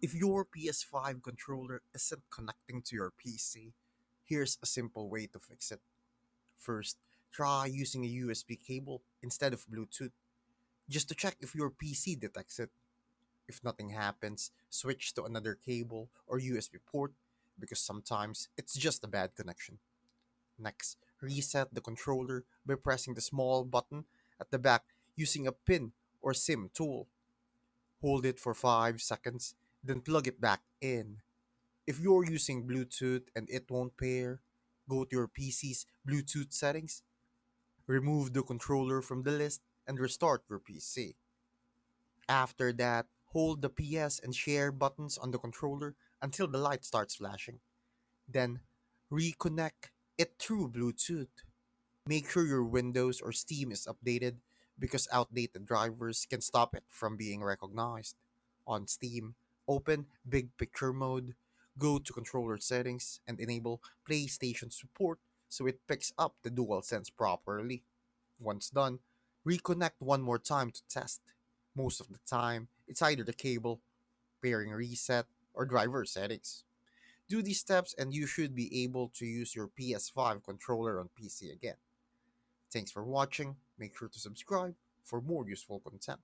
If your PS5 controller isn't connecting to your PC, here's a simple way to fix it. First, try using a USB cable instead of Bluetooth, just to check if your PC detects it. If nothing happens, switch to another cable or USB port because sometimes it's just a bad connection. Next, reset the controller by pressing the small button at the back using a pin or SIM tool. Hold it for 5 seconds, then plug it back in. If you're using Bluetooth and it won't pair, go to your PC's Bluetooth settings, remove the controller from the list, and restart your PC. After that, hold the PS and share buttons on the controller until the light starts flashing. Then, reconnect it through Bluetooth. Make sure your Windows or Steam is updated because outdated drivers can stop it from being recognized. On Steam, open Big Picture mode, go to controller settings, and enable PlayStation support so it picks up the DualSense properly. Once done, reconnect one more time to test. Most of the time, it's either the cable, pairing reset, or driver settings. Do these steps and you should be able to use your PS5 controller on PC again. Thanks for watching. Make sure to subscribe for more useful content.